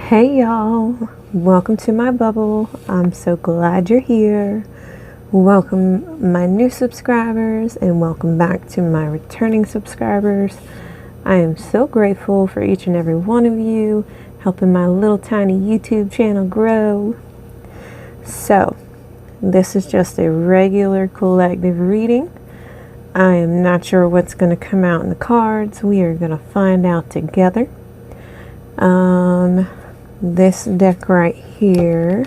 Hey y'all, welcome to my bubble. I'm so glad you're here. Welcome my new subscribers and welcome back to my returning subscribers. I am so grateful for each and every one of you helping my little tiny YouTube channel grow. So this is just a regular collective reading. I am not sure what's going to come out in the cards. We are going to find out together. This deck right here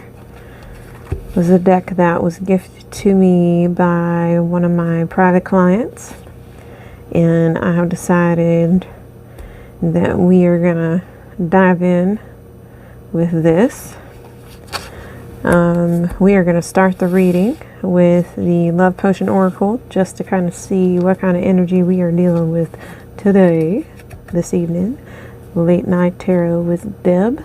was a deck that was gifted to me by one of my private clients, and I have decided that we are gonna dive in with this. We are gonna start the reading with the Love Potion Oracle just to kind of see what kind of energy we are dealing with today, this evening. Late Night Tarot with Deb.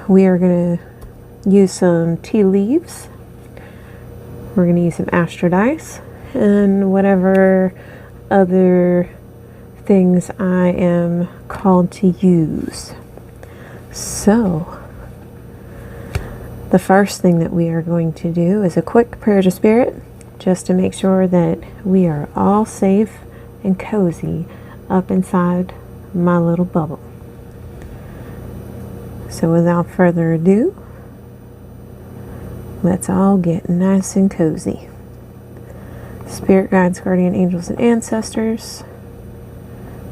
We are going to use some tea leaves. We're going to use some Astro Dice and whatever other things I am called to use. So, the first thing that we are going to do is a quick prayer to Spirit, just to make sure that we are all safe and cozy up inside my little bubble. So without further ado, let's all get nice and cozy. Spirit guides, guardian angels, and ancestors,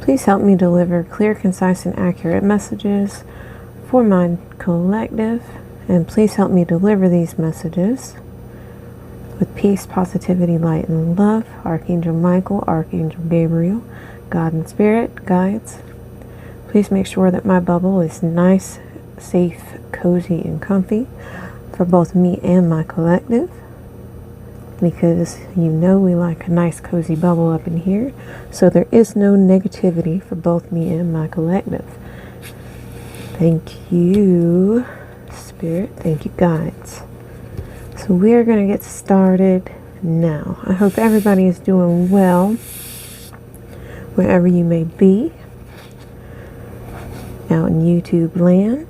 please help me deliver clear, concise, and accurate messages for my collective, and please help me deliver these messages with peace, positivity, light, and love. Archangel Michael, Archangel Gabriel, God and Spirit guides, please make sure that my bubble is nice, safe, cozy, and comfy for both me and my collective, because you know we like a nice cozy bubble up in here, so there is no negativity for both me and my collective. Thank you, Spirit. Thank you, guides. So we are going to get started now. I hope everybody is doing well wherever you may be out in YouTube land.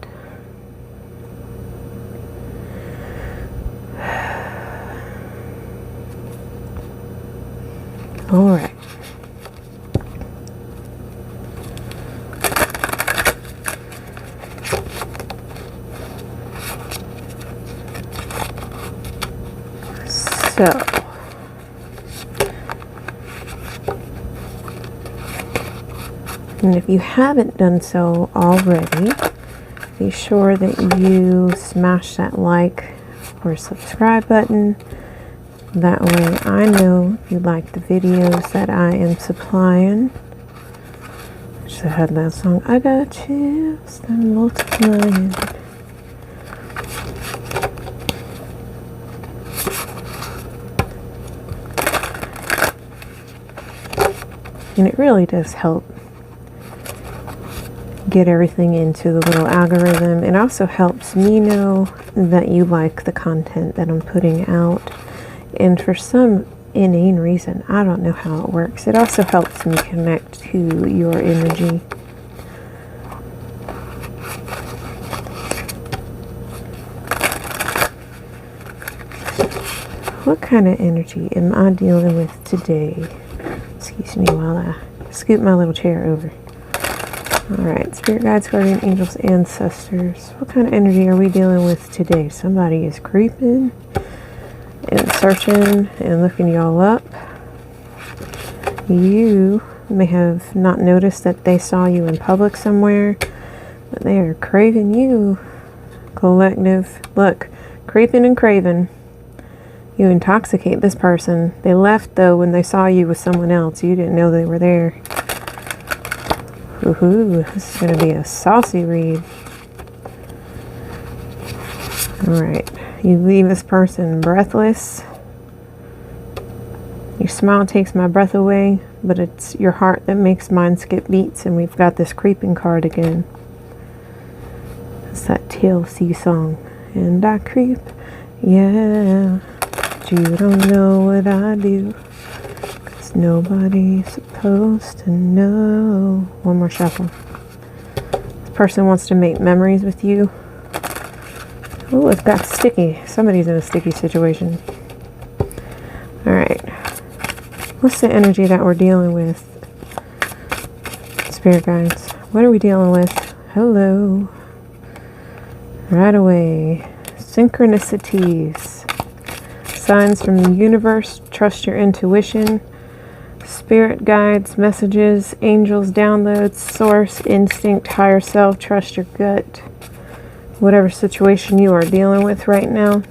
All right. So, and if you haven't done so already, be sure that you smash that like or subscribe button. That way I know you like the videos that I am supplying. Just had that song, I got chills, I'm multiplying. And it really does help get everything into the little algorithm. It also helps me know that you like the content that I'm putting out. And for some inane reason, I don't know how it works, it also helps me connect to your energy. What kind of energy am I dealing with today? Excuse me while I scoot my little chair over. Alright, Spirit guides, guardian angels, ancestors. What kind of energy are we dealing with today? Somebody is creeping and searching and looking y'all up. You may have not noticed that they saw you in public somewhere, but they are craving you, collective. Look, creeping and craving. You intoxicate this person. They left though when they saw you with someone else. You didn't know they were there. Ooh, this is going to be a saucy read. Alright. You leave this person breathless. Your smile takes my breath away, but it's your heart that makes mine skip beats, and we've got this creeping card again. It's that TLC song. And I creep, yeah, but you don't know what I do, 'cause nobody's supposed to know. One more shuffle. person wants to make memories with you. Oh, it got sticky. Somebody's in a sticky situation. Alright. What's the energy that we're dealing with? Spirit guides. What are we dealing with? Hello. Right away. Synchronicities. Signs from the universe. Trust your intuition. Spirit guides, messages, angels, downloads, source, instinct, higher self. Trust your gut. Whatever situation you are dealing with right now.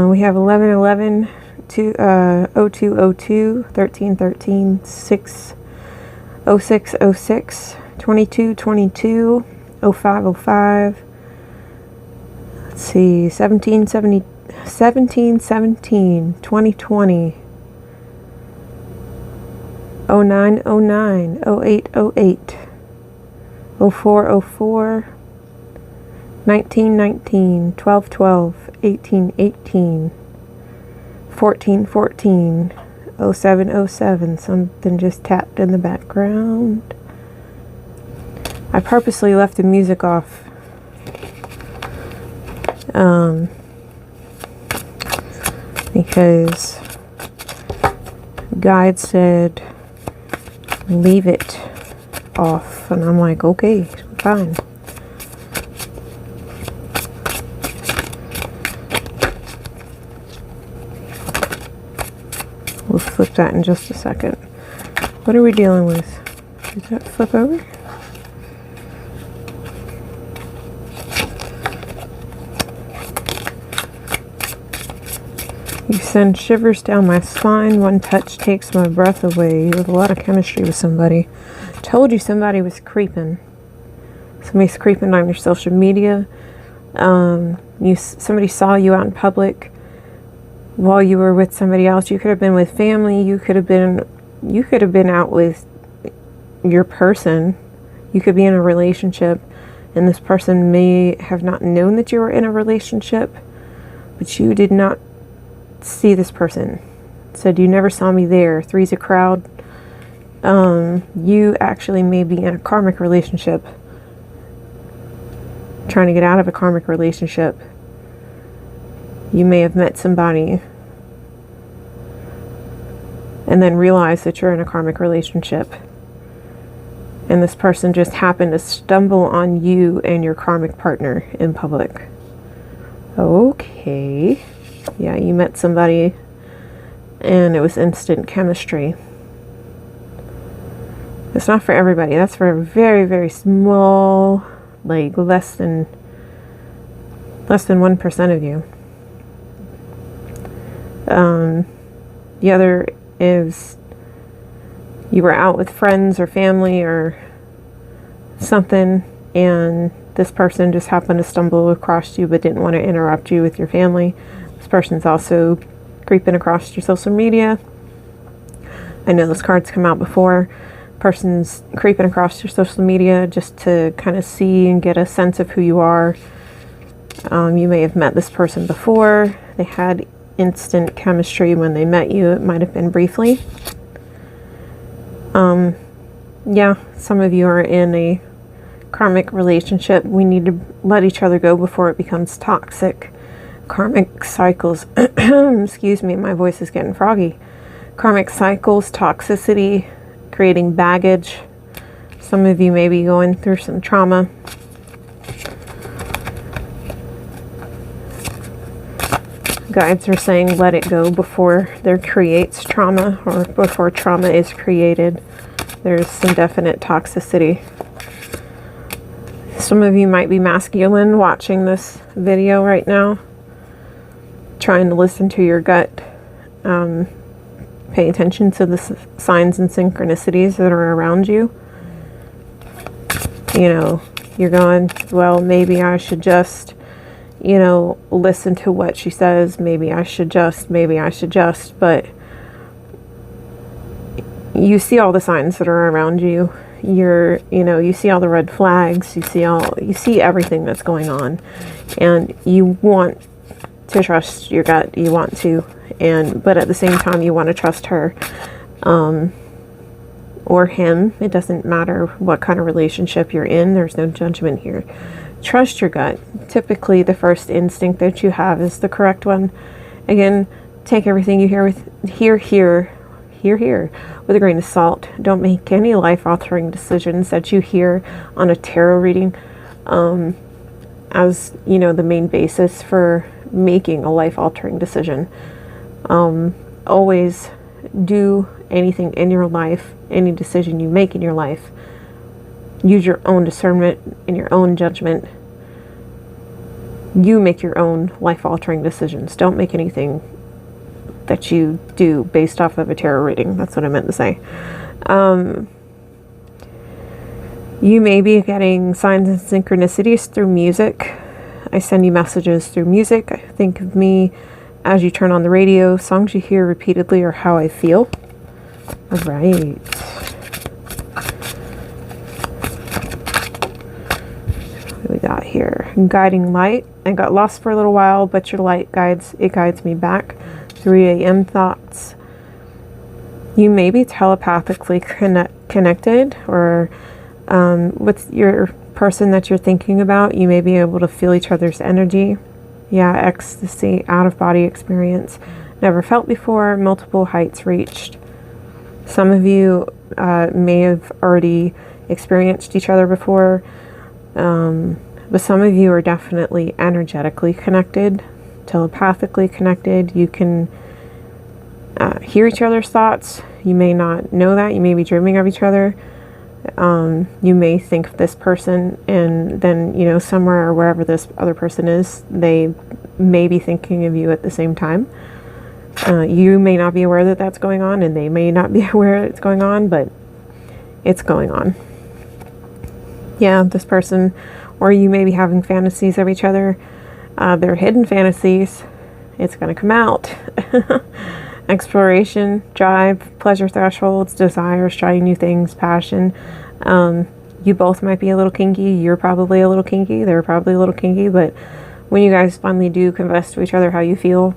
We have 1111, 0202, 1313, 60606, 2222, 0505. Let's see, 1717, 2020, 0909, 0808, 0404, 1919, 1212, 1818, 1414, 0707. Something just tapped in the background. I purposely left the music off. Because guide said leave it off, and I'm like, okay, fine. We'll flip that in just a second. What are we dealing with? Does that flip over? You send shivers down my spine. One touch takes my breath away. You have a lot of chemistry with somebody. Told you somebody was creeping. Somebody's creeping on your social media. Somebody saw you out in public while you were with somebody else. You could have been with family. You could have been out with your person. You could be in a relationship, and this person may have not known that you were in a relationship, but you did not see this person. Said you never saw me there. Three's a crowd. You actually may be in a karmic relationship, trying to get out of a karmic relationship. You may have met somebody and then realize that you're in a karmic relationship, and this person just happened to stumble on you and your karmic partner in public. Okay. Yeah, you met somebody and it was instant chemistry. It's not for everybody. That's for a very, very small, like less than 1% of you. The other is you were out with friends or family or something, and this person just happened to stumble across you but didn't want to interrupt you with your family. This person's also creeping across your social media. I know those cards come out before. Person's creeping across your social media just to kind of see and get a sense of who you are. You may have met this person before. They had instant chemistry when they met you. It might have been briefly. Yeah, some of you are in a karmic relationship. We need to let each other go before it becomes toxic. Karmic cycles, excuse me, my voice is getting froggy. Karmic cycles, toxicity, creating baggage. Some of you may be going through some trauma. Guides are saying let it go before there creates trauma, or before trauma is created. There's some definite toxicity. Some of you might be masculine watching this video right now, trying to listen to your gut. Pay attention to the signs and synchronicities that are around you. You know, you're going, well, maybe I should just, listen to what she says. Maybe I should just, but you see all the signs that are around you. You see all the red flags. You see everything that's going on, and you want to trust your gut. You want to, but at the same time, you want to trust her. or him. It doesn't matter what kind of relationship you're in. There's no judgment here. Trust your gut. Typically, the first instinct that you have is the correct one. Again, take everything you hear with with a grain of salt. Don't make any life-altering decisions that you hear on a tarot reading as, you know, the main basis for making a life-altering decision. Always do anything in your life, any decision you make in your life, use your own discernment and your own judgment. You make your own life-altering decisions. Don't make anything that you do based off of a tarot reading. That's what I meant to say. You may be getting signs and synchronicities through music. I send you messages through music. Think of me as you turn on the radio. Songs you hear repeatedly are how I feel. All right. What do we got here? Guiding light. I got lost for a little while, but your light guides me back. 3 a.m. thoughts. You may be telepathically connected, or with your person that you're thinking about. You may be able to feel each other's energy. Yeah, ecstasy, out-of-body experience. Never felt before, multiple heights reached. Some of you may have already experienced each other before, but some of you are definitely energetically connected, telepathically connected. You can hear each other's thoughts. You may not know that. You may be dreaming of each other. You may think of this person, and then, you know, somewhere or wherever this other person is, they may be thinking of you at the same time. You may not be aware that that's going on, and they may not be aware it's going on, but it's going on. Yeah, this person, or you may be having fantasies of each other. They're hidden fantasies. It's going to come out. Exploration, drive, pleasure thresholds, desires, trying new things, passion. You both might be a little kinky. You're probably a little kinky. They're probably a little kinky. But when you guys finally do confess to each other how you feel,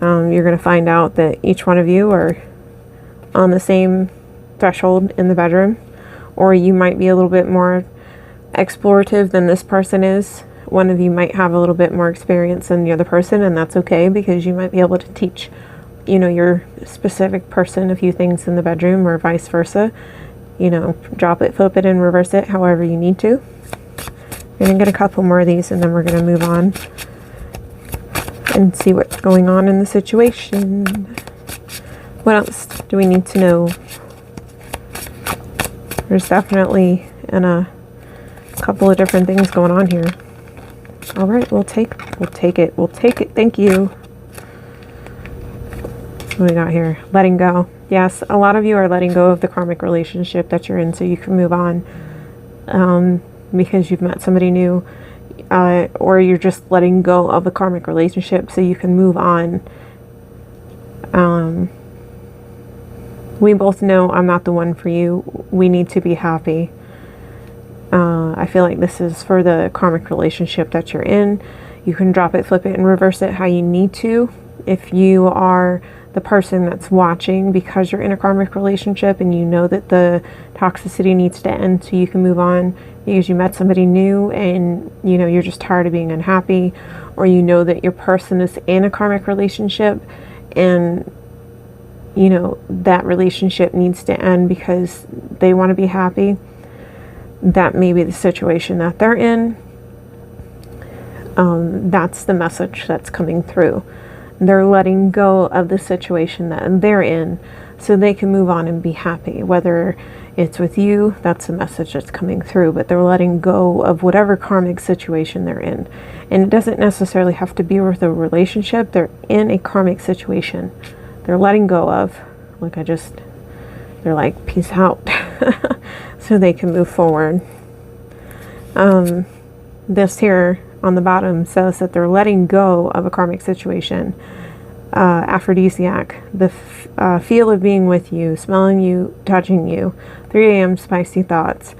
you're going to find out that each one of you are on the same threshold in the bedroom. Or you might be a little bit more explorative than this person is. One of you might have a little bit more experience than the other person, and that's okay, because you might be able to teach, you know, your specific person a few things in the bedroom, or vice versa. You know, drop it, flip it, and reverse it however you need to. We're going to get a couple more of these, and then we're going to move on and see what's going on in the situation. What else do we need to know? There's definitely a couple of different things going on here. All right, we'll take it. Thank you. What do we got here? Letting go. Yes, a lot of you are letting go of the karmic relationship that you're in, so you can move on, because you've met somebody new, or you're just letting go of the karmic relationship so you can move on. We both know I'm not the one for you. We need to be happy. I feel like this is for the karmic relationship that you're in. You can drop it, flip it, and reverse it how you need to. If you are the person that's watching because you're in a karmic relationship and you know that the toxicity needs to end so you can move on because you met somebody new and, you know, you're just tired of being unhappy, or you know that your person is in a karmic relationship and, you know, that relationship needs to end because they want to be happy. That may be the situation that they're in. That's the message that's coming through. They're letting go of the situation that they're in so they can move on and be happy. Whether it's with you, that's the message that's coming through, but they're letting go of whatever karmic situation they're in. And it doesn't necessarily have to be with a relationship. They're in a karmic situation they're letting go of. They're like, peace out. So they can move forward. This here on the bottom says that they're letting go of a karmic situation. Aphrodisiac, the feel of being with you, smelling you, touching you. 3 a.m. spicy thoughts.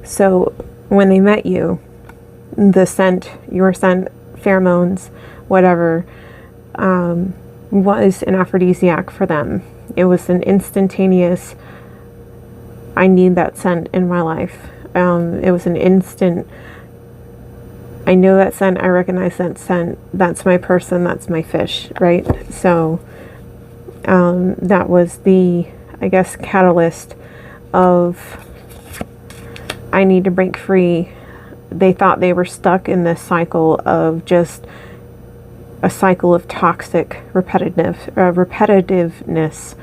So when they met you, the scent, your scent, pheromones, whatever, was an aphrodisiac for them. It was an instantaneous I need that scent in my life. It was an instant, I know that scent, I recognize that scent, that's my person, that's my fish, right? So that was the, I guess, catalyst of, I need to break free. They thought they were stuck in this cycle of just a cycle of toxic repetitiveness,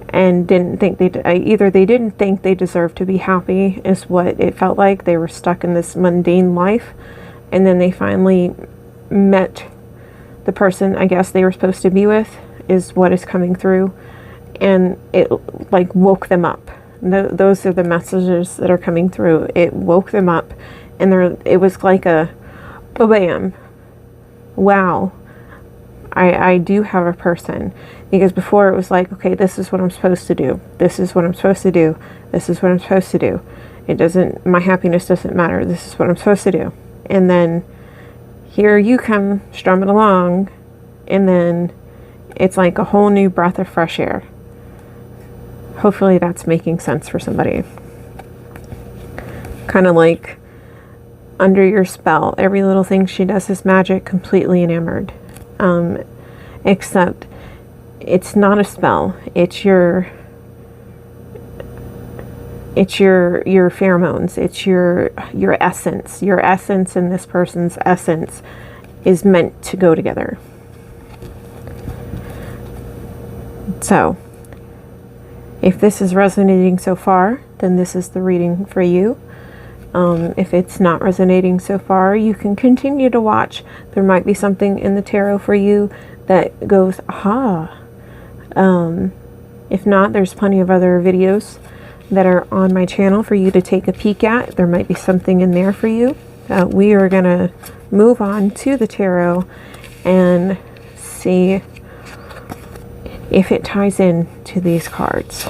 and didn't think either they didn't think they deserved to be happy, is what it felt like. They were stuck in this mundane life, and then they finally met the person I guess they were supposed to be with, is what is coming through, and it like woke them up. Those are the messages that are coming through. It woke them up, and it was like a bam, wow, I do have a person. Because before it was like, okay, this is what I'm supposed to do. This is what I'm supposed to do. This is what I'm supposed to do. It doesn't, my happiness doesn't matter. This is what I'm supposed to do. And then here you come strumming along, and then it's like a whole new breath of fresh air. Hopefully that's making sense for somebody. Kind of like under your spell. Every little thing she does is magic, completely enamored. Except it's not a spell. It's your pheromones. It's your essence. Your essence and this person's essence is meant to go together. So, if this is resonating so far, then this is the reading for you. If it's not resonating so far, you can continue to watch. There might be something in the tarot for you that goes, aha. If not, there's plenty of other videos that are on my channel for you to take a peek at. There might be something in there for you. We are going to move on to the tarot and see if it ties in to these cards.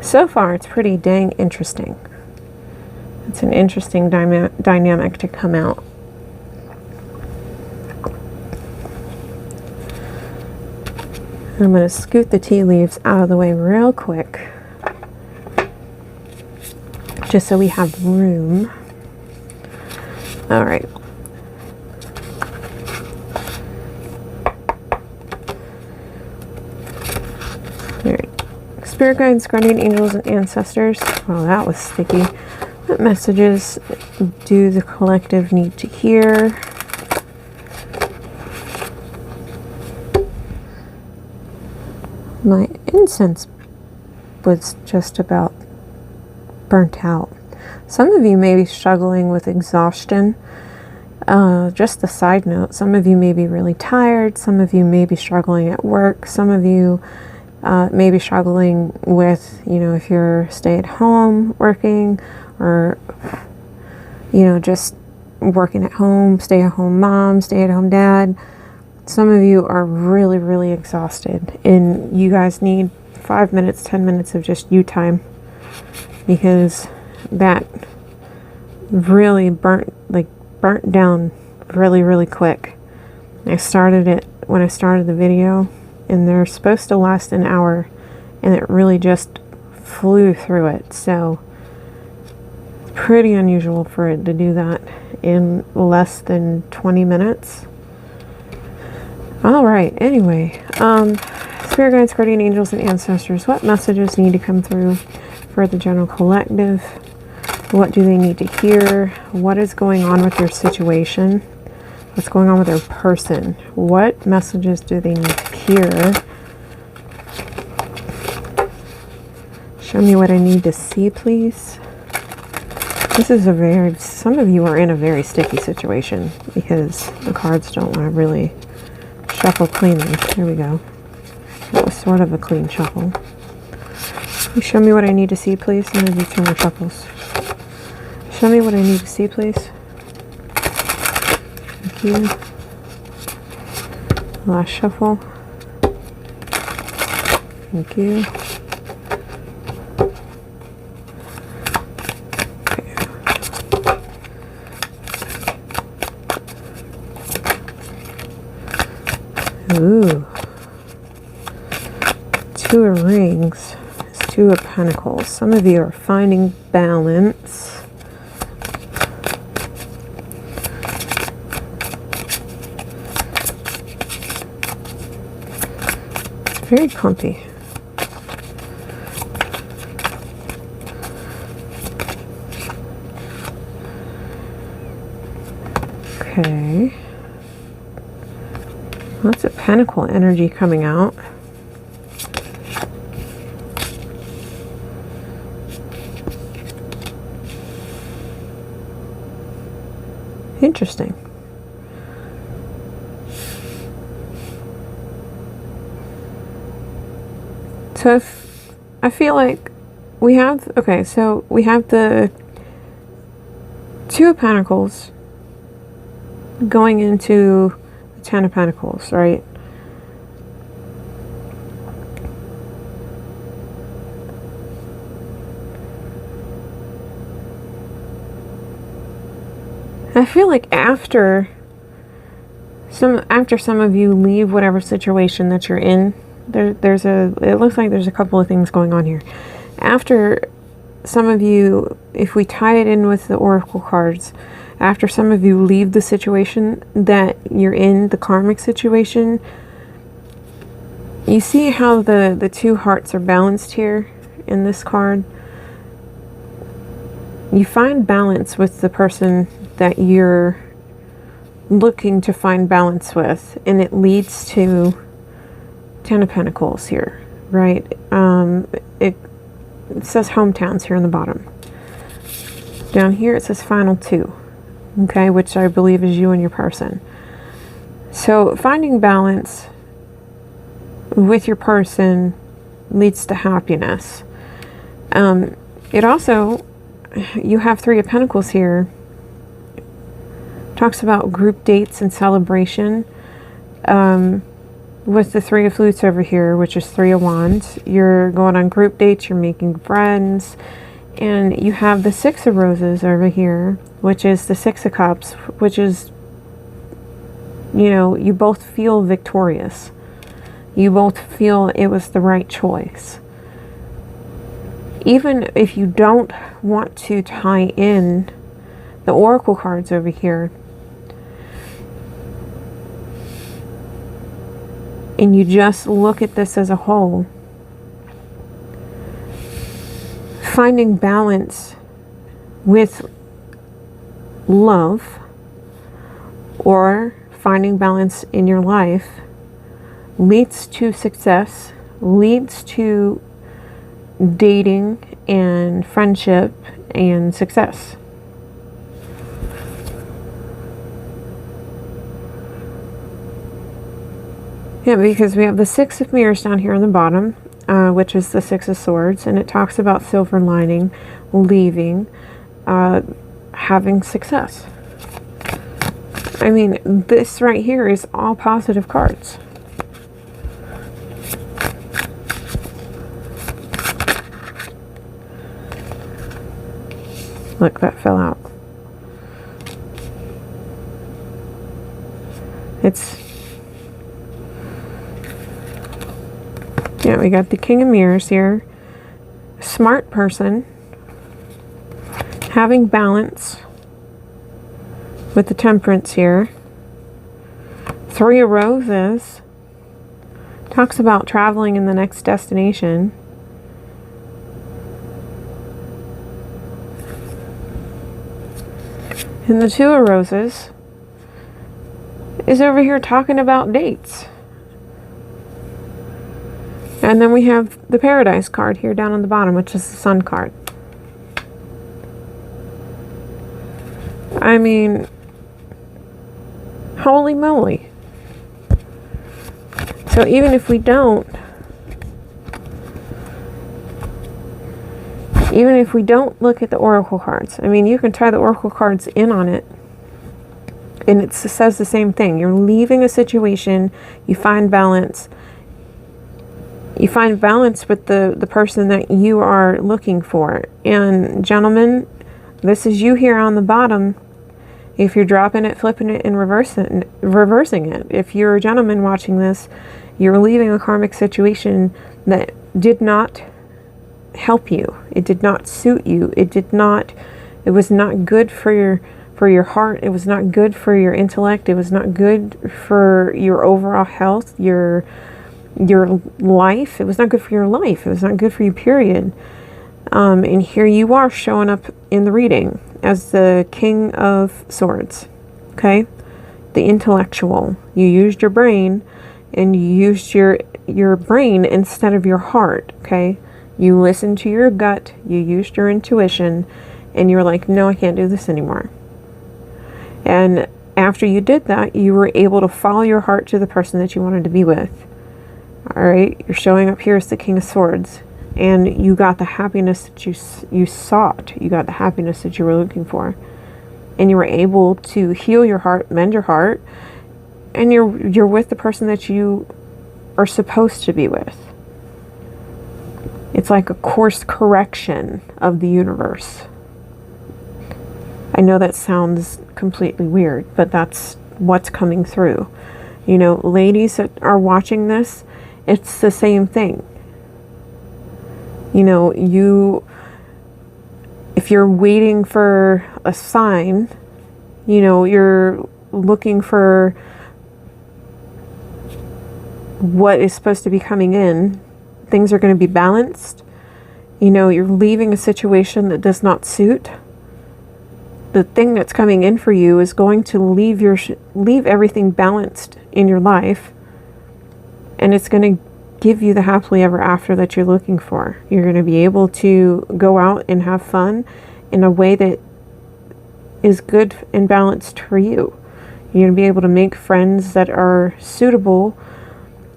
So far, it's pretty dang interesting. It's an interesting dynamic to come out. I'm going to scoot the tea leaves out of the way real quick, just so we have room. All right. All right. Spirit guides, guardian angels, and ancestors. Well, that was sticky. What messages do the collective need to hear? My incense was just about burnt out. Some of you may be struggling with exhaustion. Just a side note, some of you may be really tired. Some of you may be struggling at work. Some of you may be struggling with, if you're stay at home working, or, just working at home, stay at home mom, stay at home dad. Some of you are really, really exhausted, and you guys need 5 minutes, 10 minutes of just you time, because that really burnt down really, really quick. I started it when I started the video, and they're supposed to last an hour, and it really just flew through it. So it's pretty unusual for it to do that in less than 20 minutes. All right, anyway, spirit guides, guardian angels, and ancestors, what messages need to come through for the general collective? What do they need to hear? What is going on with their situation? What's going on with their person? What messages do they need to hear? Show me what I need to see, please. This is some of you are in a very sticky situation, because the cards don't want to really shuffle cleanly. There we go. That was sort of a clean shuffle. Can you show me what I need to see, please? I'm going to do 2 more shuffles. Show me what I need to see, please. Thank you. Last shuffle. Thank you. Ooh. Two of Rings. Two of Pentacles. Some of you are finding balance. Very clumpy. Okay. Lots of Pentacle energy coming out. Interesting. So if I feel like we have, okay, so we have the Two of Pentacles going into the Ten of Pentacles, right? I feel like after some of you leave whatever situation that you're in, it looks like there's a couple of things going on here. After some of you, if we tie it in with the oracle cards, after some of you leave the situation that you're in, the karmic situation, you see how the two hearts are balanced here in this card. You find balance with the person that you're looking to find balance with, and it leads to Ten of Pentacles here, right? It says hometowns here on the bottom. Down here it says final two, okay, which I believe is you and your person. So finding balance with your person leads to happiness. It also, you have Three of Pentacles here. Talks about group dates and celebration. With the Three of Flutes over here, which is Three of Wands, you're going on group dates, you're making friends. And you have the Six of Roses over here, which is the Six of Cups, which is, you know, you both feel victorious. You both feel it was the right choice. Even if you don't want to tie in the oracle cards over here, and you just look at this as a whole, finding balance with love or finding balance in your life leads to success, leads to dating and friendship and success. Yeah, because we have the Six of Mirrors down here on the bottom, which is the Six of Swords, and it talks about silver lining, leaving, having success. I mean, this right here is all positive cards. Look, that fell out. Yeah, we got the King of Mirrors here. Smart person. Having balance with the Temperance here. Three of Roses. Talks about traveling in the next destination. And the Two of Roses is over here talking about dates. And then we have the Paradise card here down on the bottom, which is the Sun card. I mean, holy moly. So even if we don't look at the oracle cards, I mean, you can tie the oracle cards in on it, and it says the same thing. You're leaving a situation, you find balance. You find balance with the person that you are looking for. And gentlemen, this is you here on the bottom. If you're dropping it, flipping it, and reversing it. If you're a gentleman watching this, you're leaving a karmic situation that did not help you. It did not suit you. It was not good for your heart. It was not good for your intellect. It was not good for your overall health, your life. It was not good for your life. It was not good for you, period. And here you are showing up in the reading as the King of Swords. Okay? The intellectual. You used your brain, and you used your brain instead of your heart. Okay? You listened to your gut, you used your intuition, and you were like, no, I can't do this anymore. And after you did that, you were able to follow your heart to the person that you wanted to be with. Alright, you're showing up here as the King of Swords, and you got the happiness that you sought. You got the happiness that you were looking for. And you were able to heal your heart, mend your heart, and you're with the person that you are supposed to be with. It's like a course correction of the universe. I know that sounds completely weird, but that's what's coming through. You know, ladies that are watching this, it's the same thing. You know, if you're waiting for a sign, you know, you're looking for what is supposed to be coming in, things are going to be balanced. You know, you're leaving a situation that does not suit. The thing that's coming in for you is going to leave everything balanced in your life, and it's going to give you the happily ever after that you're looking for. You're going to be able to go out and have fun in a way that is good and balanced for you. You're going to be able to make friends that are suitable.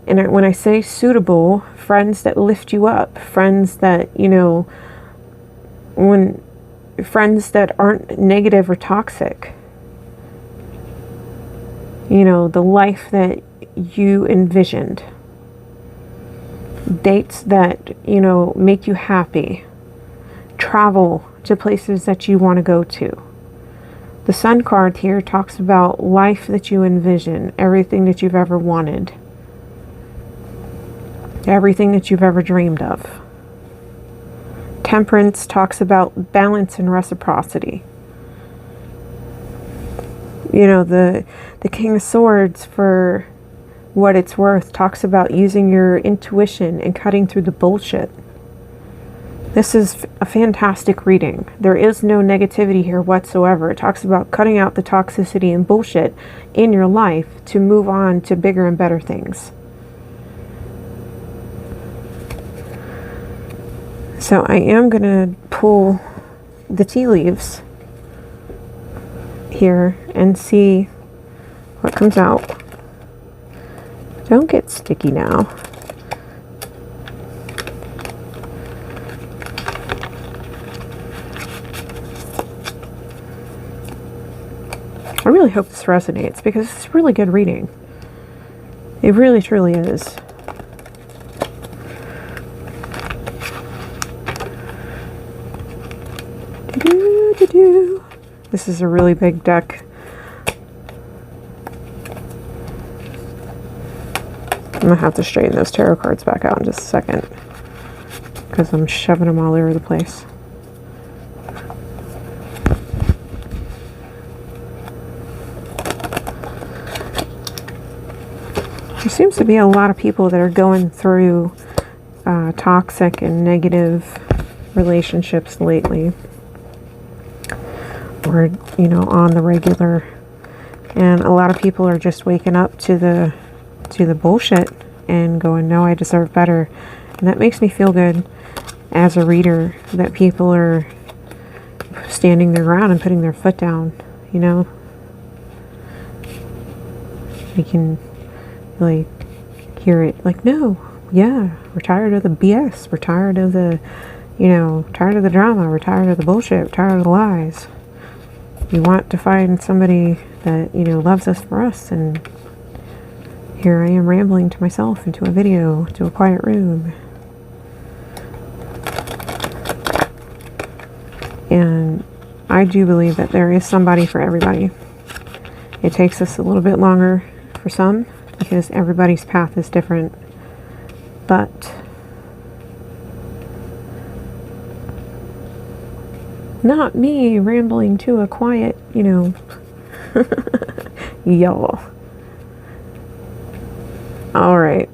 And when I say suitable, friends that lift you up, friends that, you know, friends that aren't negative or toxic. You know, the life that you envisioned. Dates that, you know, make you happy. Travel to places that you want to go to. The Sun card here talks about life that you envision, everything that you've ever wanted. Everything that you've ever dreamed of. Temperance talks about balance and reciprocity. You know, the King of Swords, for what it's worth, talks about using your intuition and cutting through the bullshit. This is a fantastic reading. There is no negativity here whatsoever. It talks about cutting out the toxicity and bullshit in your life to move on to bigger and better things. So I am going to pull the tea leaves here and see what comes out. Don't get sticky now. I really hope this resonates because it's a really good reading. It really, truly is. This is a really big deck. I'm gonna have to straighten those tarot cards back out in just a second because I'm shoving them all over the place. There seems to be a lot of people that are going through toxic and negative relationships lately, or, you know, on the regular, and a lot of people are just waking up to the bullshit and going, no, I deserve better. And that makes me feel good as a reader, that people are standing their ground and putting their foot down, you know. You can like hear it like, no, yeah, we're tired of the BS, we're tired of the, you know, tired of the drama, we're tired of the bullshit, we're tired of the lies. We want to find somebody that, you know, loves us for us. And here I am rambling to myself into a video, to a quiet room. And I do believe that there is somebody for everybody. It takes us a little bit longer for some because everybody's path is different. But not me rambling to a quiet, y'all. All right.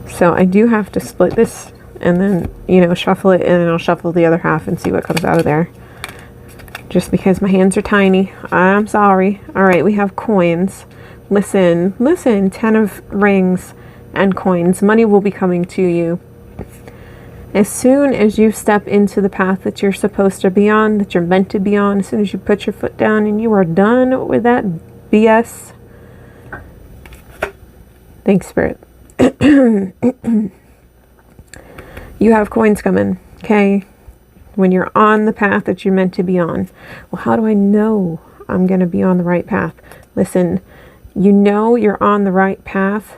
So I do have to split this and then, shuffle it, and then I'll shuffle the other half and see what comes out of there. Just because my hands are tiny. I'm sorry. All right, we have coins. Listen, 10 of rings and coins. Money will be coming to you. As soon as you step into the path that you're supposed to be on, that you're meant to be on, as soon as you put your foot down and you are done with that BS. Thanks, Spirit. You have coins coming, okay? When you're on the path that you're meant to be on. Well, how do I know I'm going to be on the right path? Listen, you know you're on the right path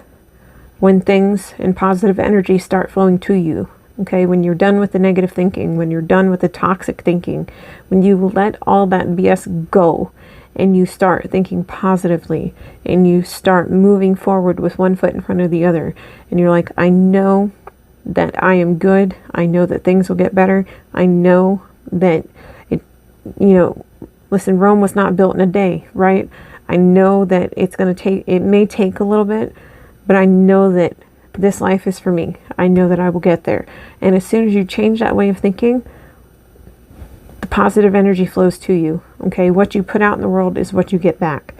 when things and positive energy start flowing to you. Okay, when you're done with the negative thinking, when you're done with the toxic thinking, when you let all that BS go and you start thinking positively and you start moving forward with one foot in front of the other, and you're like, I know that I am good. I know that things will get better. I know that listen, Rome was not built in a day, right? I know that it may take a little bit, but I know that this life is for me. I know that I will get there. And as soon as you change that way of thinking, the positive energy flows to you. Okay, what you put out in the world is what you get back.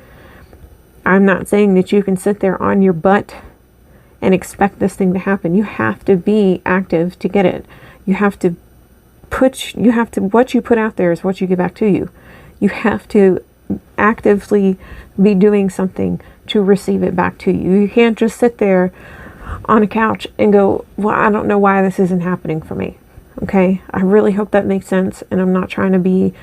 I'm not saying that you can sit there on your butt and expect this thing to happen. You have to be active to get it. What you put out there is what you get back to you. You have to actively be doing something to receive it back to you. You can't just sit there on a couch and go, well, I don't know why this isn't happening for me. Okay, I really hope that makes sense, and I'm not trying to be,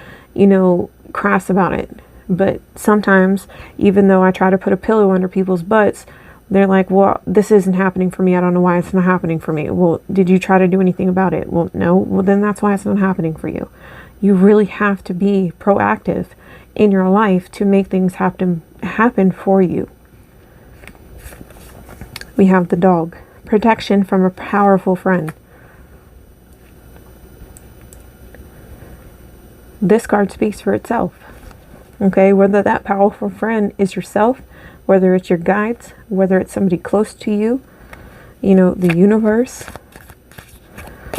crass about it. But sometimes, even though I try to put a pillow under people's butts, they're like, well, this isn't happening for me. I don't know why it's not happening for me. Well, did you try to do anything about it? Well, no. Well, then that's why it's not happening for you. You really have to be proactive in your life to make things happen for you. We have the dog. Protection from a powerful friend. This card speaks for itself. Okay, whether that powerful friend is yourself, whether it's your guides, whether it's somebody close to you, the universe.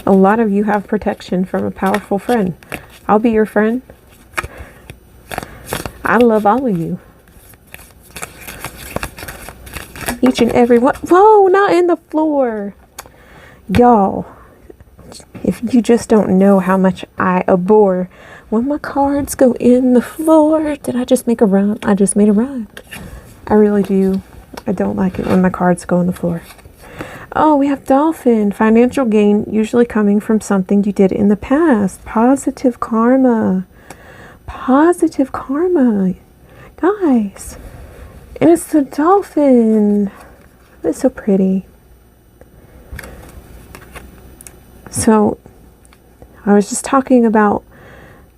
A lot of you have protection from a powerful friend. I'll be your friend. I love all of you. Each and every one. Whoa, not in the floor. Y'all, if you just don't know how much I abhor when my cards go in the floor. Did I just make a rhyme? I just made a rhyme. I really do. I don't like it when my cards go on the floor. Oh, we have dolphin. Financial gain usually coming from something you did in the past. Positive karma. Positive karma. Guys. And it's the dolphin. It's so pretty. So, I was just talking about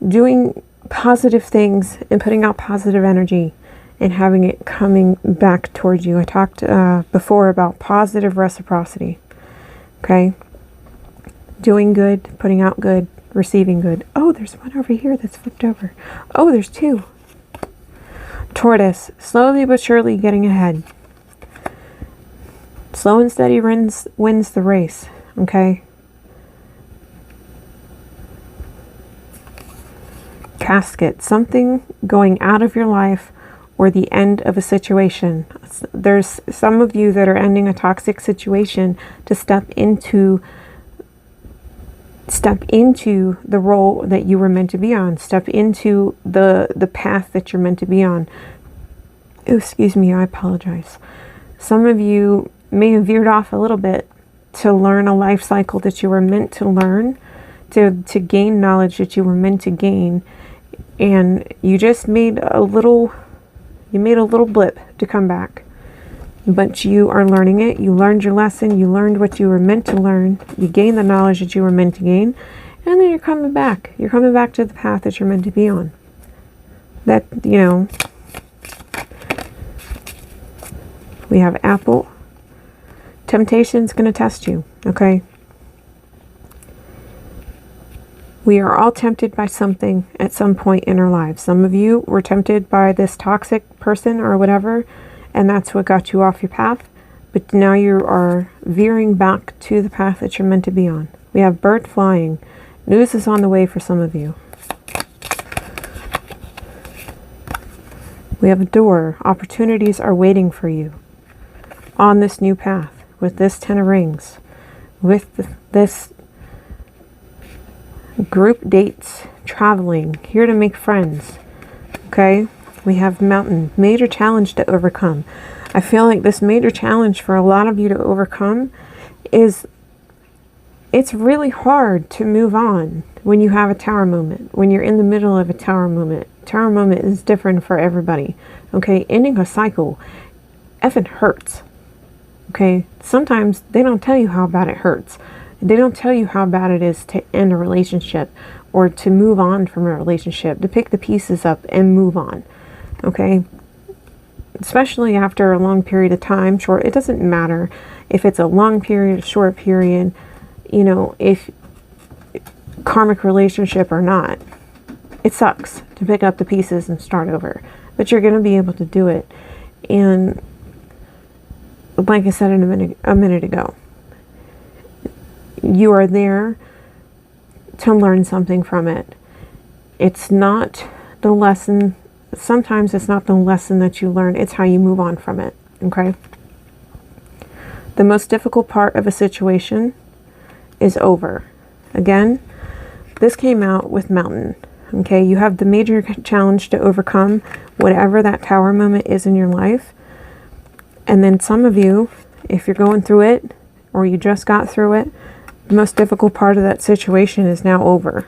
doing positive things and putting out positive energy and having it coming back towards you. I talked before about positive reciprocity. Okay? Doing good, putting out good, receiving good. Oh, there's one over here that's flipped over. Oh, there's two. Tortoise, slowly but surely getting ahead. Slow and steady wins the race. Okay? Casket, something going out of your life or the end of a situation. There's some of you that are ending a toxic situation to step into the role that you were meant to be on. Step into the path that you're meant to be on. Oh, excuse me, I apologize. Some of you may have veered off a little bit to learn a life cycle that you were meant to learn, to gain knowledge that you were meant to gain, and you just made a little blip to come back. But you are learning it. You learned your lesson. You learned what you were meant to learn. You gained the knowledge that you were meant to gain. And then you're coming back. You're coming back to the path that you're meant to be on. that, you know, we have apple. Temptation's going to test you, okay? We are all tempted by something at some point in our lives. Some of you were tempted by this toxic person or whatever, and that's what got you off your path. But now you are veering back to the path that you're meant to be on. We have bird flying. News is on the way for some of you. We have a door. Opportunities are waiting for you on this new path with this 10 of rings, with this group dates, traveling, here to make friends. Okay, we have mountain, major challenge to overcome. I feel like this major challenge for a lot of you to overcome is, it's really hard to move on when you have a tower moment, when you're in the middle of a tower moment. Tower moment is different for everybody. Okay, ending a cycle effing hurts. Okay, sometimes they don't tell you how bad it hurts. They don't tell you how bad it is to end a relationship or to move on from a relationship, to pick the pieces up and move on. Okay? Especially after a long period of time, short, it doesn't matter if it's a long period, a short period, you know, if karmic relationship or not. It sucks to pick up the pieces and start over, but you're going to be able to do it. And like I said a minute ago, you are there to learn something from it. It's not the lesson. Sometimes it's not the lesson that you learn. It's how you move on from it. Okay? The most difficult part of a situation is over. Again, this came out with mountain. Okay? You have the major challenge to overcome, whatever that tower moment is in your life. And then some of you, if you're going through it, or you just got through it, the most difficult part of that situation is now over.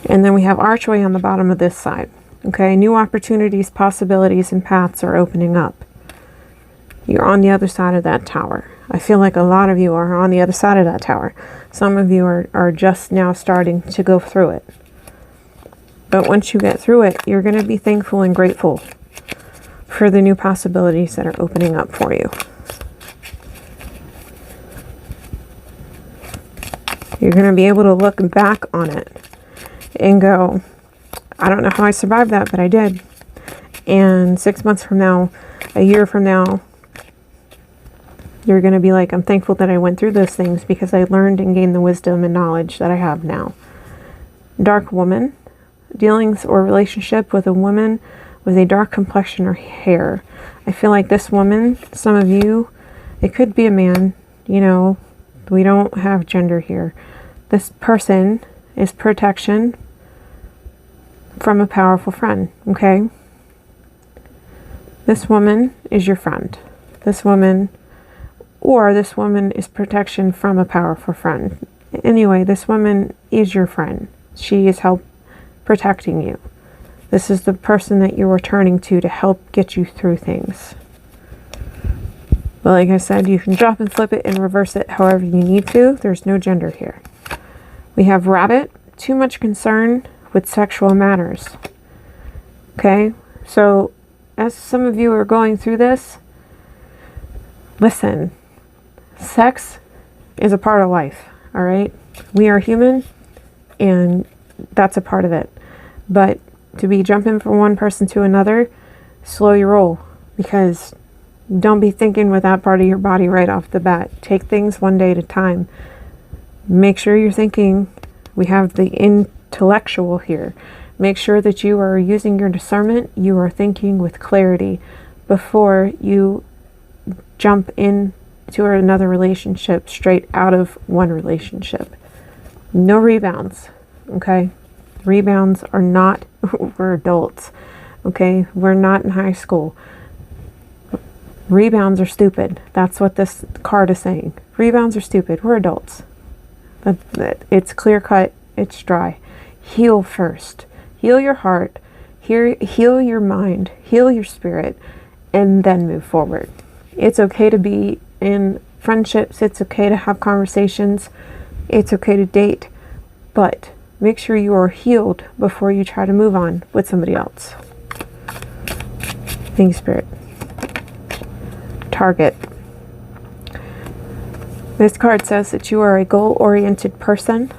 And then we have archway on the bottom of this side. Okay, new opportunities, possibilities, and paths are opening up. You're on the other side of that tower. I feel like a lot of you are on the other side of that tower. Some of you are just now starting to go through it. But once you get through it, you're going to be thankful and grateful for the new possibilities that are opening up for you. You're going to be able to look back on it and go, I don't know how I survived that, but I did. And 6 months from now, a year from now, you're going to be like, I'm thankful that I went through those things because I learned and gained the wisdom and knowledge that I have now. Dark woman, dealings or relationship with a woman with a dark complexion or hair. I feel like this woman, some of you, it could be a man, you know, we don't have gender here. This person is protection from a powerful friend, okay? This woman is your friend. This woman is protection from a powerful friend. Anyway, this woman is your friend. She is protecting you. This is the person that you're turning to help get you through things. But like I said, you can drop and flip it and reverse it however you need to. There's no gender here. We have rabbit, too much concern with sexual matters. Okay, so as some of you are going through this, listen, sex is a part of life, all right? We are human, and that's a part of it. But to be jumping from one person to another, slow your roll, because don't be thinking with that part of your body right off the bat. Take things one day at a time. Make sure you're thinking. We have the intellectual here. Make sure that you are using your discernment. You are thinking with clarity before you jump into another relationship straight out of one relationship. No rebounds, okay? Rebounds are not, we're adults, okay? We're not in high school. Rebounds are stupid. That's what this card is saying. Rebounds are stupid. We're adults. It's clear cut. It's dry. Heal first. Heal your heart. Heal your mind. Heal your spirit. And then move forward. It's okay to be in friendships. It's okay to have conversations. It's okay to date. But Make sure you are healed before you try to move on with somebody else. Thank you, Spirit. Target. This card says that you are a goal-oriented person.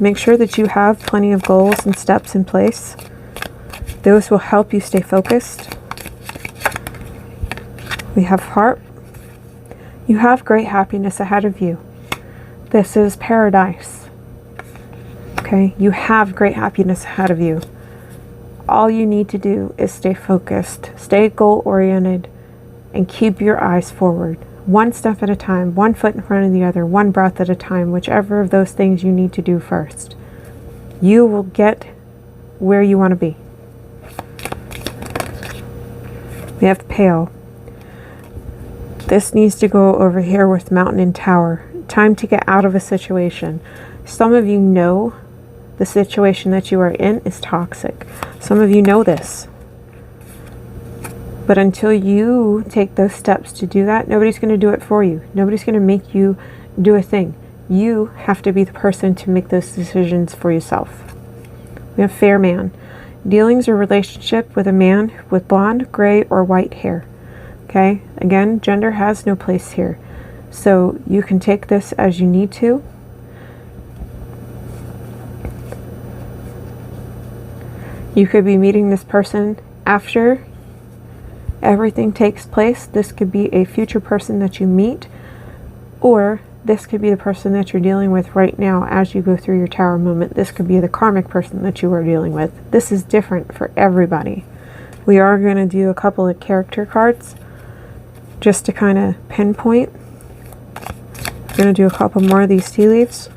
Make sure that you have plenty of goals and steps in place. Those will help you stay focused. We have heart. You have great happiness ahead of you. This is paradise. Okay, you have great happiness ahead of you. All you need to do is stay focused, stay goal-oriented, and keep your eyes forward. One step at a time, one foot in front of the other, one breath at a time, whichever of those things you need to do first. You will get where you want to be. We have pale. This needs to go over here with mountain and tower. Time to get out of a situation. Some of you know the situation that you are in is toxic. Some of you know this. But until you take those steps to do that, nobody's going to do it for you. Nobody's going to make you do a thing. You have to be the person to make those decisions for yourself. We have fair man. Dealings or relationship with a man with blonde, gray, or white hair. Okay? Again, gender has no place here. So you can take this as you need to. You could be meeting this person after everything takes place. This could be a future person that you meet, or this could be the person that you're dealing with right now as you go through your tower moment. This could be the karmic person that you are dealing with. This is different for everybody. We are going to do a couple of character cards just to kind of pinpoint. I'm going to do a couple more of these tea leaves.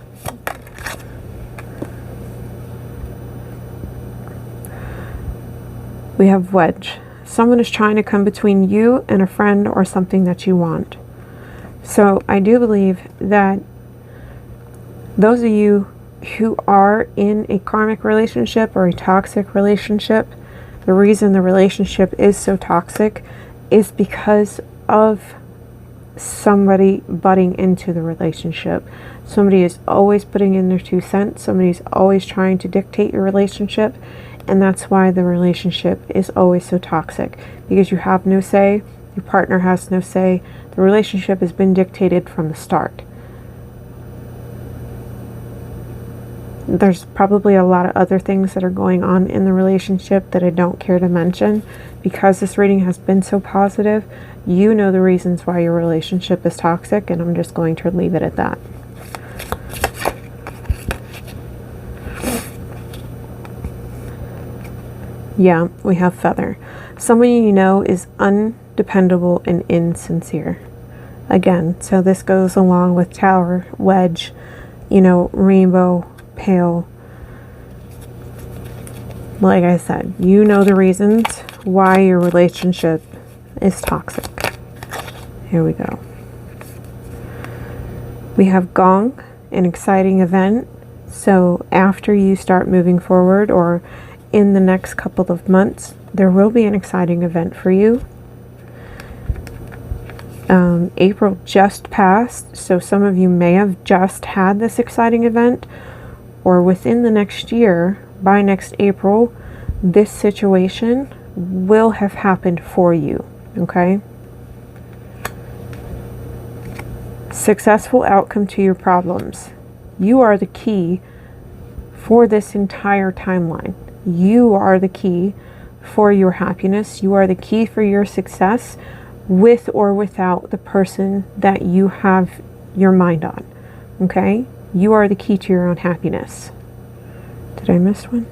We have wedge. Someone is trying to come between you and a friend or something that you want. So I do believe that those of you who are in a karmic relationship or a toxic relationship, the reason the relationship is so toxic is because of somebody butting into the relationship. Somebody is always putting in their 2 cents. Somebody's always trying to dictate your relationship. And that's why the relationship is always so toxic, because you have no say, your partner has no say. The relationship has been dictated from the start. There's probably a lot of other things that are going on in the relationship that I don't care to mention. Because this reading has been so positive, you know the reasons why your relationship is toxic, and I'm just going to leave it at that. Yeah, we have feather. Someone you know is undependable and insincere. Again, so this goes along with tower, wedge, you know, rainbow, pale. Like I said, you know the reasons why your relationship is toxic. Here we go. We have gong, an exciting event. So after you start moving forward, or in the next couple of months, there will be an exciting event for you. April just passed, so some of you may have just had this exciting event, or within the next year, by next April, this situation will have happened for you, okay? Successful outcome to your problems. You are the key for this entire timeline. You are the key for your happiness. You are the key for your success, with or without the person that you have your mind on. Okay? You are the key to your own happiness. Did I miss one?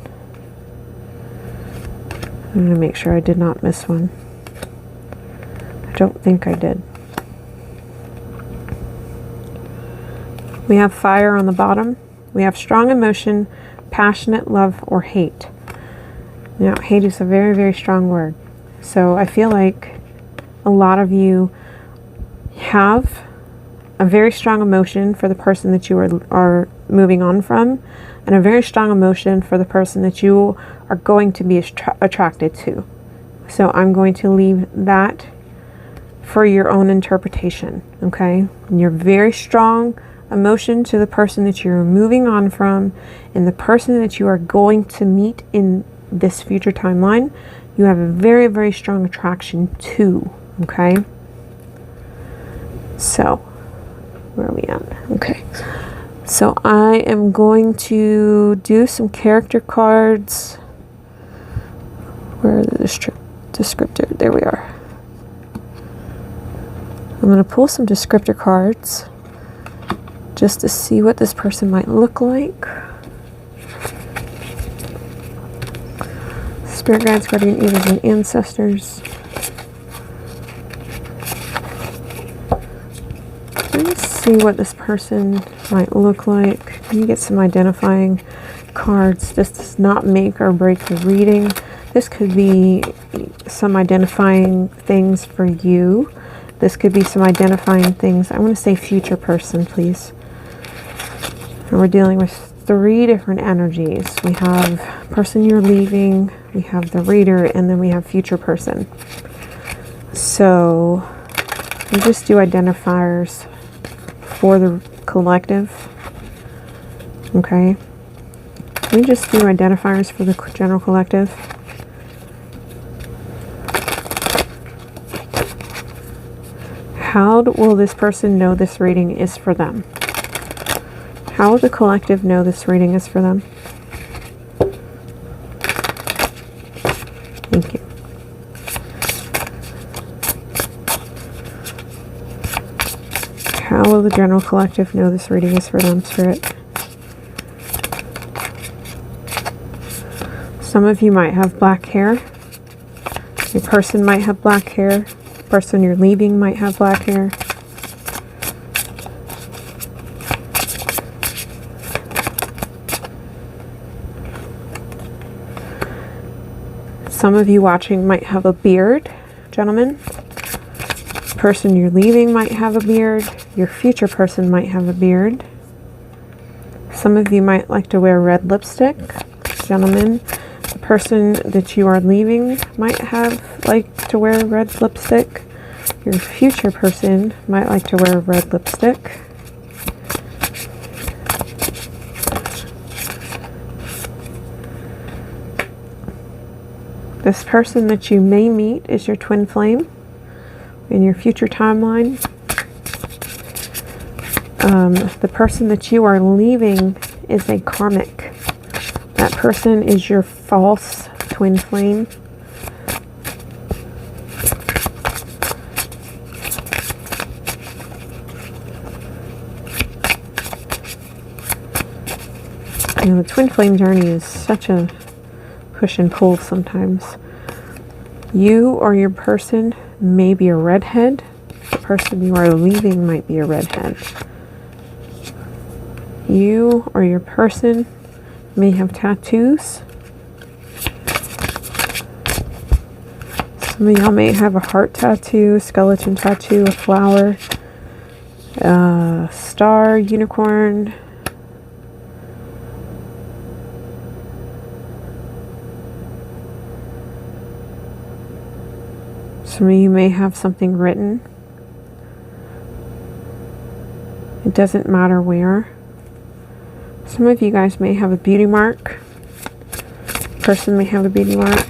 I'm going to make sure I did not miss one. I don't think I did. We have fire on the bottom. We have strong emotion, passionate love, or hate. Now, hate is a very, very strong word. So I feel like a lot of you have a very strong emotion for the person that you are moving on from, and a very strong emotion for the person that you are going to be attracted to. So I'm going to leave that for your own interpretation, okay? And you're very strong emotion to the person that you're moving on from and the person that you are going to meet in this future timeline. You have a very, very strong attraction to, okay? So, where are we at? Okay. So I am going to do some character cards. Where are the descriptor? There we are. I'm going to pull some descriptor cards just to see what this person might look like. Spirit guides, guardian angels, and ancestors. Let's see what this person might look like. You get some identifying cards. This does not make or break the reading. This could be some identifying things for you. This could be some identifying things. I want to say future person, please. And we're dealing with 3 different energies. We have person you're leaving, we have the reader, and then we have future person. So we just do identifiers for the collective. Okay. We just do identifiers for the general collective. How will this person know this reading is for them? How will the collective know this reading is for them? Thank you. How will the general collective know this reading is for them, Spirit? Some of you might have black hair. Your person might have black hair. The person you're leaving might have black hair. Some of you watching might have a beard, gentlemen. The person you're leaving might have a beard. Your future person might have a beard. Some of you might like to wear red lipstick, gentlemen. The person that you are leaving might like to wear red lipstick. Your future person might like to wear red lipstick. This person that you may meet is your twin flame in your future timeline. The person that you are leaving is a karmic. That person is your false twin flame. You know, the twin flame journey is such a push and pull sometimes. You or your person may be a redhead. The person you are leaving might be a redhead. You or your person may have tattoos. Some of y'all may have a heart tattoo, a skeleton tattoo, a flower, a star, unicorn. Some of you may have something written. It doesn't matter where. Some of you guys may have a beauty mark. Person may have a beauty mark.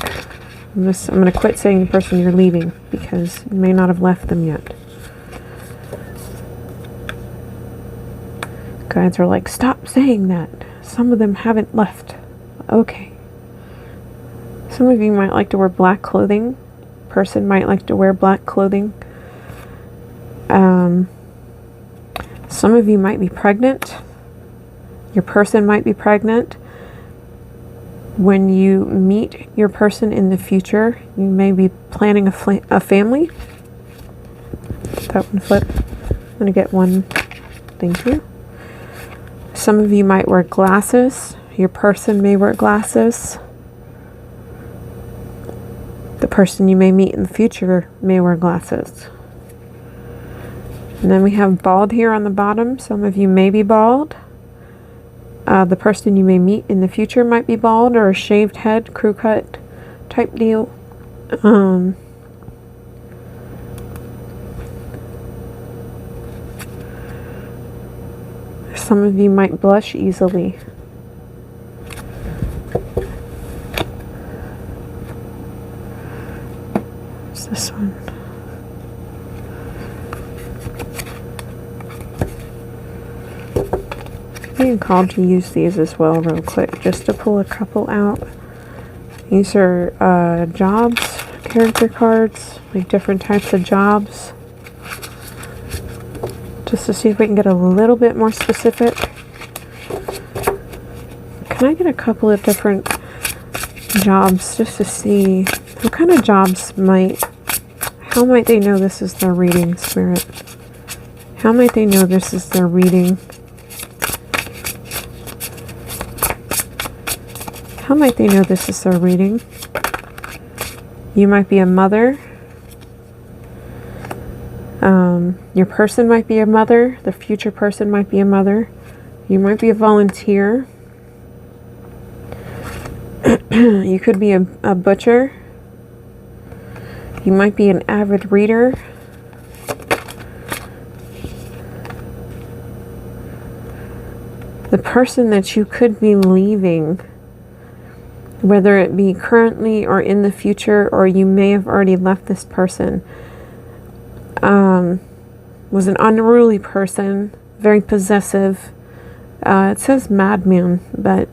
I'm going to quit saying the person you're leaving because you may not have left them yet. Guides are like, stop saying that. Some of them haven't left. Okay. Some of you might like to wear black clothing. Person might like to wear black clothing. Some of you might be pregnant. Your person might be pregnant. When you meet your person in the future, you may be planning a family. That one flip. I'm going to get one. Thank you. Some of you might wear glasses. Your person may wear glasses. The person you may meet in the future may wear glasses. And then we have bald here on the bottom. Some of you may be bald. The person you may meet in the future might be bald or a shaved head, crew cut type deal. Some of you might blush easily. What's this one? Being called to use these as well real quick, just to pull a couple out. These are jobs, character cards, like different types of jobs. Just to see if we can get a little bit more specific. Can I get a couple of different jobs just to see what kind of jobs how might they know this is their reading, Spirit? How might they know this is their reading? How might they know this is their reading? You might be a mother. Your person might be a mother. The future person might be a mother. You might be a volunteer. You could be a butcher. You might be an avid reader. The person that you could be leaving, whether it be currently or in the future, or you may have already left this person, was an unruly person, very possessive. It says madman, but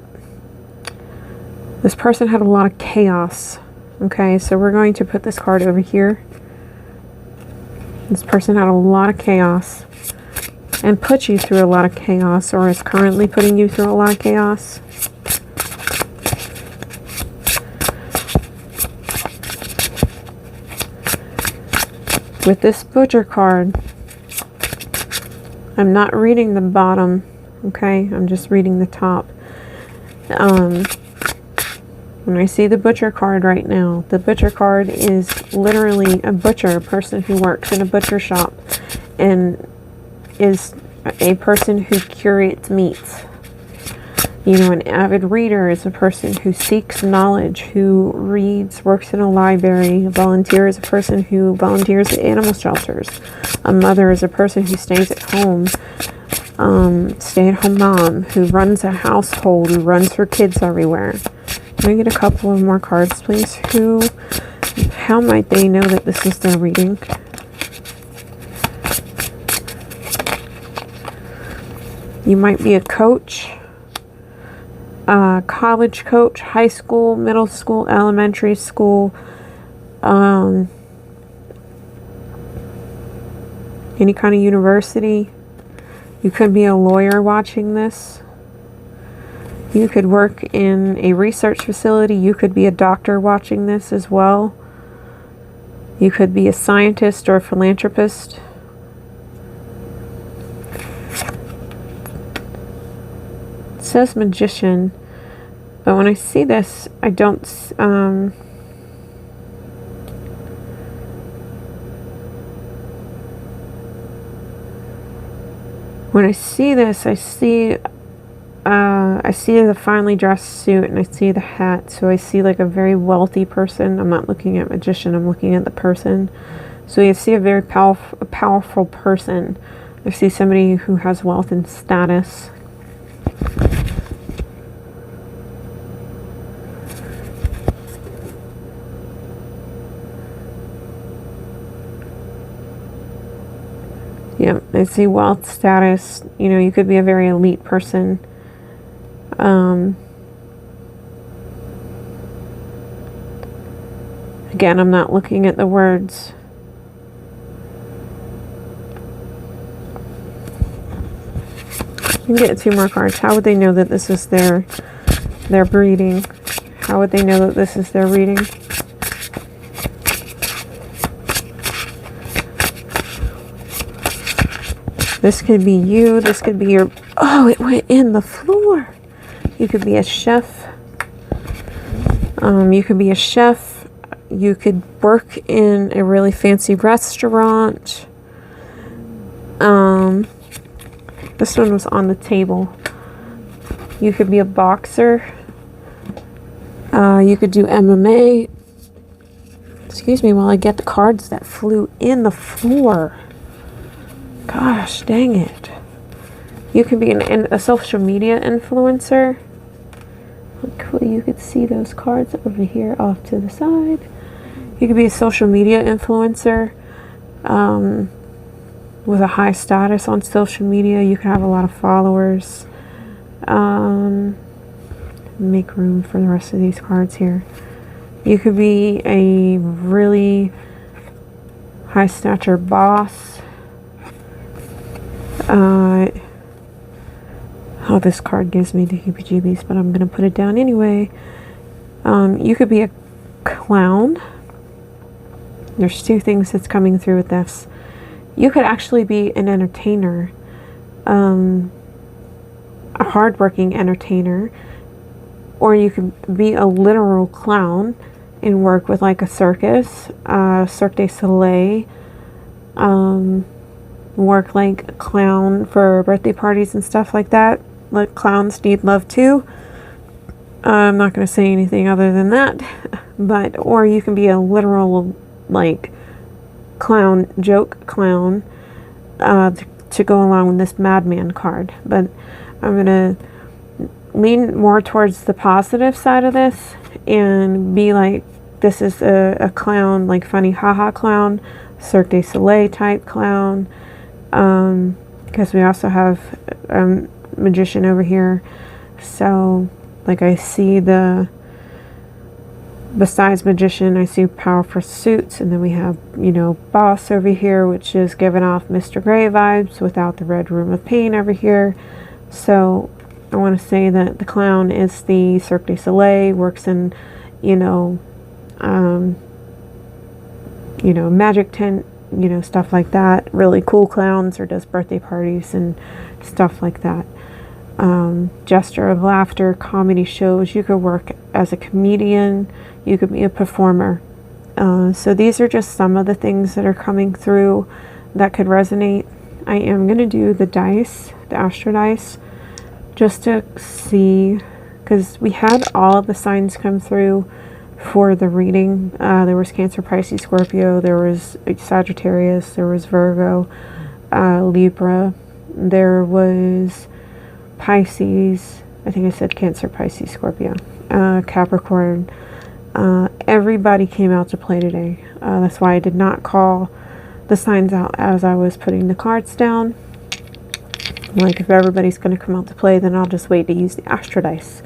this person had a lot of chaos. Okay, so we're going to put this card over here. This person had a lot of chaos and put you through a lot of chaos, or is currently putting you through a lot of chaos. With this butcher card, I'm not reading the bottom, okay? I'm just reading the top. When I see the butcher card right now, the butcher card is literally a butcher, a person who works in a butcher shop and is a person who curates meats. You know, an avid reader is a person who seeks knowledge, who reads, works in a library. A volunteer is a person who volunteers at animal shelters. A mother is a person who stays at home, stay-at-home mom, who runs a household, who runs her kids everywhere. Can I get a couple of more cards, please? How might they know that this is their reading? You might be a coach. College coach, high school, middle school, elementary school, any kind of university. You could be a lawyer watching this. You could work in a research facility. You could be a doctor watching this as well. You could be a scientist or a philanthropist. It says magician. But when I see this, I don't, when I see this, I see the finely dressed suit and I see the hat. So I see like a very wealthy person. I'm not looking at magician, I'm looking at the person. So you see a very powerful person. I see somebody who has wealth and status. Yeah, I see wealth, status. You know, you could be a very elite person. Again, I'm not looking at the words. You can get 2 more cards. How would they know that this is their breeding? How would they know that this is their reading? This could be you. This could be your... Oh, it went in the floor. You could be a chef. You could be a chef. You could work in a really fancy restaurant. This one was on the table. You could be a boxer. You could do MMA. Excuse me while I get the cards that flew in the floor. Gosh, dang it. You can be a social media influencer. Hopefully you could see those cards over here off to the side. You could be a social media influencer with a high status on social media. You could have a lot of followers. Make room for the rest of these cards here. You could be a really high stature boss. Oh, this card gives me the heebie-jeebies, but I'm going to put it down anyway. You could be a clown. There's two things that's coming through with this. You could actually be an entertainer, a hardworking entertainer, or you could be a literal clown and work with like a circus, Cirque du Soleil, work like a clown for birthday parties and stuff like that. Like, clowns need love too. I'm not going to say anything other than that. But, or you can be a literal, like, clown, joke clown, to go along with this madman card. But I'm going to lean more towards the positive side of this and be like, this is a clown, like funny haha clown, Cirque du Soleil type clown. Because we also have magician over here, so like I see besides magician, I see powerful suits, and then we have, you know, boss over here, which is giving off Mr. Gray vibes without the red room of pain over here. So I want to say that the clown is the Cirque du Soleil, works in, magic tent, stuff like that. Really cool clowns, or does birthday parties and stuff like that. Gesture of laughter, comedy shows. You could work as a comedian. You could be a performer. So these are just some of the things that are coming through that could resonate. I am going to do the dice, the Astro Dice, just to see, because we had all of the signs come through for the reading. There was Cancer, Pisces, Scorpio, there was Sagittarius, there was Virgo, Libra, there was Pisces, I think I said Cancer, Pisces, Scorpio, Capricorn. Everybody came out to play today. That's why I did not call the signs out as I was putting the cards down. Like, if everybody's going to come out to play, then I'll just wait to use the Astro Dice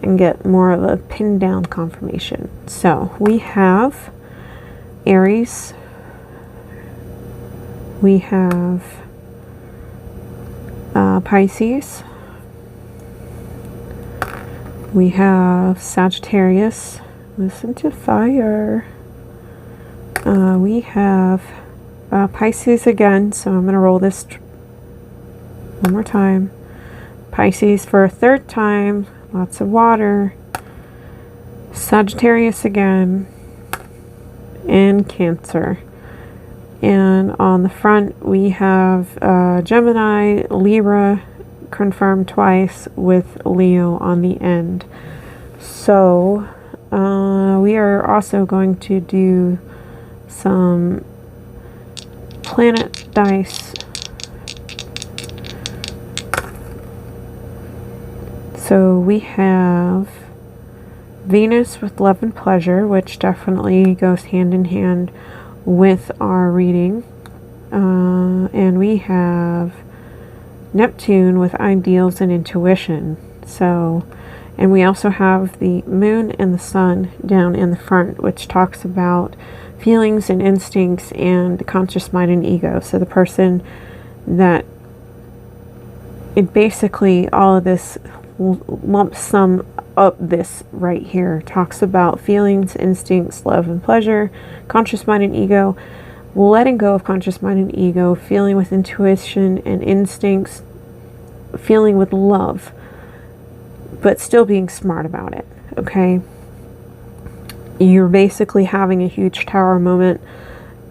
and get more of a pinned down confirmation. So we have Aries, we have Pisces, we have Sagittarius, listen to fire, we have Pisces again, so I'm going to roll this one more time. Pisces for a third time, lots of water, Sagittarius again, and Cancer. And on the front we have Gemini, Libra, confirmed twice, with Leo on the end. So we are also going to do some planet dice. So we have Venus with love and pleasure, which definitely goes hand in hand with our reading. And we have Neptune with ideals and intuition. So, and we also have the moon and the sun down in the front, which talks about feelings and instincts and the conscious mind and ego. So the person that, it basically, all of this lump sum up, this right here talks about feelings, instincts, love and pleasure, conscious mind and ego, letting go of conscious mind and ego, feeling with intuition and instincts, feeling with love, but still being smart about it. Okay, you're basically having a huge tower moment,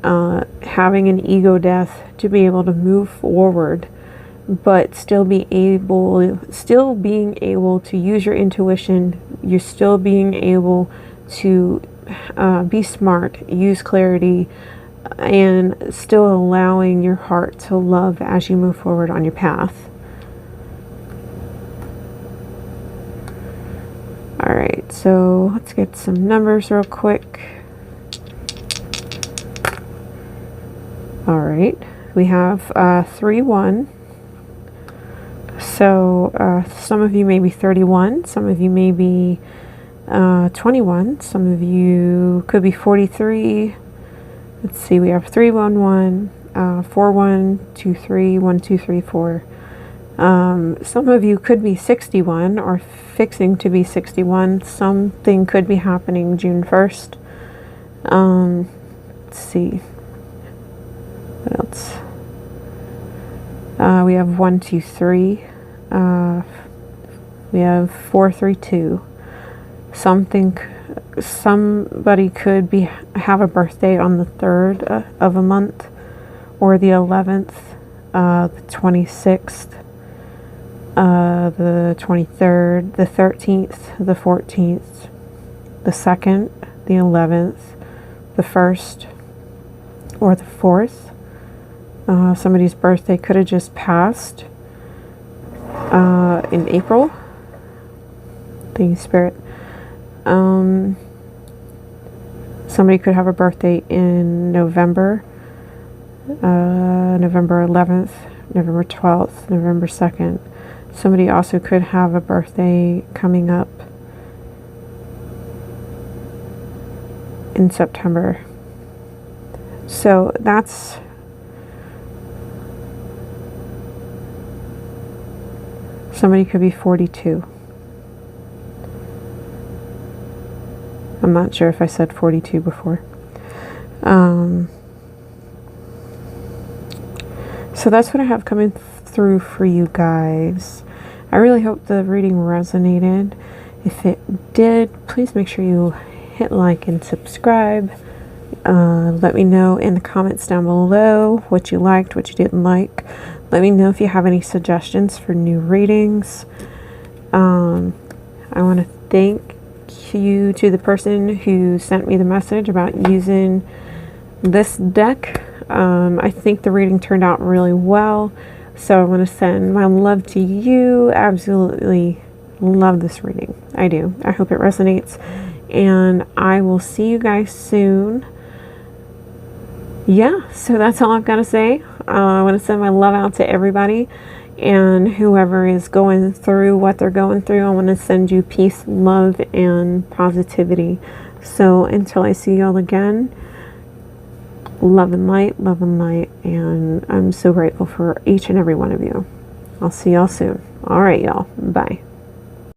having an ego death to be able to move forward, but still being able to use your intuition. You're still being able to be smart, use clarity, and still allowing your heart to love as you move forward on your path. Alright, so let's get some numbers real quick. Alright, we have 3-1. So some of you may be 31, some of you may be 21, some of you could be 43. Let's see, we have 3-1-1, 4-1-2-3, 1-2-3-4. Some of you could be 61 or fixing to be 61. Something could be happening June 1st. Let's see. What else? We have 1-2-3. We have 4-3-2. Somebody could have a birthday on the 3rd of a month, or the 11th, the 26th, the 23rd, the 13th, the 14th, the 2nd, the 11th, the 1st, or the 4th. Somebody's birthday could have just passed in April. Thank you, Spirit. Somebody could have a birthday in November, November 11th, November 12th, November 2nd. Somebody also could have a birthday coming up in September. So that's somebody could be 42. I'm not sure if I said 42 before. So that's what I have coming through for you guys. I really hope the reading resonated. If it did, please make sure you hit like and subscribe. Let me know in the comments down below what you liked, what you didn't like. Let me know if you have any suggestions for new readings. I want to thank you to the person who sent me the message about using this deck. I think the reading turned out really well, so I want to send my love to you. Absolutely love this reading. I do. I hope it resonates, and I will see you guys soon. Yeah, so that's all I've got to say. I want to send my love out to everybody, and whoever is going through what they're going through, I want to send you peace, love, and positivity. So until I see y'all again, love and light, and I'm so grateful for each and every one of you. I'll see y'all soon. All right, y'all. Bye.